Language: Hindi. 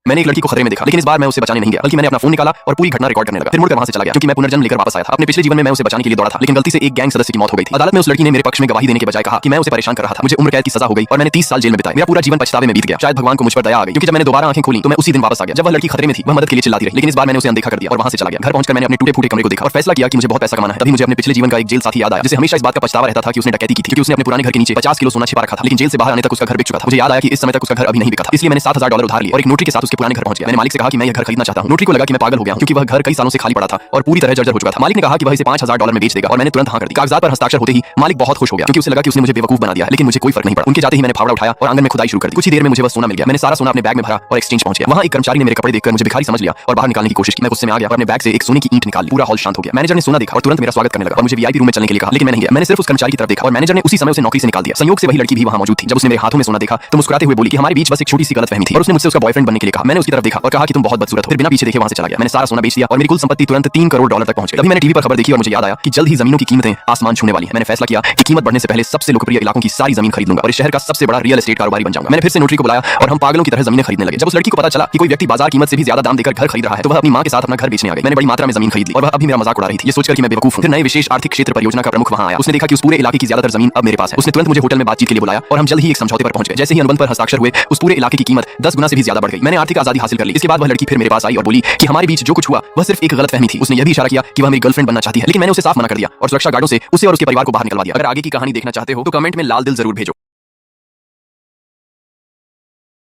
मैंने एक लड़की को खतरे में देखा, लेकिन इस बार मैं उसे बचाने नहीं गया, बल्कि मैंने अपना फोन निकाला और पूरी घटना रिकॉर्ड करने लगा। फिर मुड़कर वहां से चला गया, क्योंकि मैं पुनर्जन्म लेकर वापस आया था। अपने पिछले जीवन में मैं उसे बचाने के लिए दौड़ा था, लेकिन गलती से एक गैंग सदस्य की मौत हो गई थी। अदालत में उस लड़की ने मेरे पक्ष में गवाही देने के बजाय कहा कि मैं उसे परेशान कर रहा था। मुझे उम्र कैद की सजा हो गई और मैंने 30 साल जेल में बिताए। मेरा पूरा जीवन पछतावे में बीत गया। शायद भगवान को मुझ पर दया आ गई, क्योंकि जब मैंने दोबारा आंखें खोली तो मैं उसी दिन वापस आ गया जब वह लड़की खतरे में थी। वह मदद के लिए चिल्लाती रही, लेकिन इस बार मैंने उसे अनदेखा कर दिया और वहां से चला गया। घर पहुंचकर मैंने अपने टूटे फूटे कमरे को देखा और फैसला किया कि मुझे बहुत पैसा कमाना है। तभी मुझे अपने पिछले जीवन का एक जेल साथी याद आया, जिसे हमेशा इस बात का पछतावा रहता था कि उसने डकैती की थी, क्योंकि उसने अपने पुराने घर के नीचे 50 किलो सोना छिपा रखा था। लेकिन जेल से बाहर आने तक उसका घर बिक चुका था। मुझे याद आया कि इस समय तक उसका घर अभी नहीं बिका था, इसलिए मैंने $7,000 उधार लिए और एक नोटरी के साथ उसके पुराने घर पहुंच गया। मैंने मालिक से कहा कि मैं यह घर खरीदना चाहता हूं। नोटरी को लगा कि मैं पागल हो गया हूं, क्योंकि वह घर कई सालों से खाली पड़ा था और पूरी तरह जर्जर हो चुका था। मालिक ने कहा कि वह इसे $5,000 में बेच देगा और मैंने तुरंत हां कर दी। कागजात पर हस्ताक्षर होते ही मालिक बहुत खुश हो गया, क्योंकि उसे लगा कि उसने मुझे बेवकूफ बना दिया, लेकिन मुझे कोई फर्क नहीं पड़ा। उनके जाते ही मैंने फावड़ा उठाया और आंगन में खुदाई शुरू कर दी। कुछ ही देर में मुझे वह सोना मिल गया। मैंने सारा सोना अपने बैग में भरा और एक्सचेंज पहुंच गया। वहां एक कर्मचारी ने मेरे कपड़े देखकर मुझे भिखारी समझ लिया और बाहर निकालने की कोशिश की। मैं गुस्से में आ गया और अपने बैग से एक सोने की ईंट निकाल ली। पूरा हॉल शांत हो गया। मैनेजर ने सोना देखा और तुरंत मेरा स्वागत करने लगा और मुझे वीआईपी रूम में चलने के लिए कहा, लेकिन मैं नहीं गया। मैंने सिर्फ उस कर्मचारी की तरफ देखा और मैनेजर ने उसी समय उसे नौकरी से निकाल दिया। संयोग से वही लड़की भी वहां मौजूद थी। जब उसने मेरे हाथों में सोना देखा तो मुस्कुराते हुए बोली कि हमारे बीच बस एक छोटी सी गलतफहमी थी और उसने मुझसे उसका बॉयफ्रेंड बनने के लिए कहा। मैंने उसकी तरफ देखा और कहा कि तुम बहुत बदसूरत हो। फिर बिना पीछे देखे वहां से चला गया। मैंने सारा सोना बेच दिया और मेरी कुल संपत्ति तुरंत $3 करोड़ तक पहुंच गई। तभी मैंने टीवी पर खबर देखी और मुझे याद आया कि जल्द ही जमीनों की कीमतें आसमान छूने वाली हैं। मैंने फैसला किया कि कीमत बढ़ने से पहले सबसे लोकप्रिय इलाकों की सारी जमीन खरीद लूंगा और इस शहर का सबसे बड़ा रियल एस्टेट कारोबारी बन जाऊंगा। मैंने फिर से नोटरी को बुलाया और हम पागलों की तरह जमीनें खरीदने लगे। जब उस लड़की को पता चला कि कोई व्यक्ति बाजार कीमत से भी ज्यादा दाम देकर घर खरीद रहा है, तो वह अपनी मां के साथ अपना घर बेचने आ गई। मैंने बड़ी मात्रा में जमीन खरीद ली और वह अभी मेरा मजाक उड़ा रही थी, ये सोचकर कि मैं बेवकूफ हूं। फिर नए विशेष आर्थिक क्षेत्र परियोजना का प्रमुख वहां आया। उसने देखा कि उस पूरे इलाके की ज्यादातर जमीन अब मेरे पास है। उसने तुरंत मुझे होटल में बातचीत के लिए बुलाया और हम जल्द ही एक समझौते पर पहुंच गए। जैसे ही अनुबंध पर हस्ताक्षर हुए, उस पूरे इलाके की कीमत 10 गुना से भी ज्यादा बढ़ गई। मैंने आर्थिक आजादी हासिल कर ली। इसके बाद वह लड़की फिर मेरे पास आई और बोली कि हमारे बीच जो कुछ हुआ वह सिर्फ एक गलतफहमी थी। उसने यह भी इशारा किया कि वह मेरी गर्लफ्रेंड बनना चाहती है, लेकिन मैंने उसे साफ मना कर दिया और सुरक्षा गार्डों से उसे और उसके परिवार को बाहर निकलवा दिया। अगर आगे की कहानी देखना चाहते हो तो कमेंट में लाल दिल जरूर भेजो।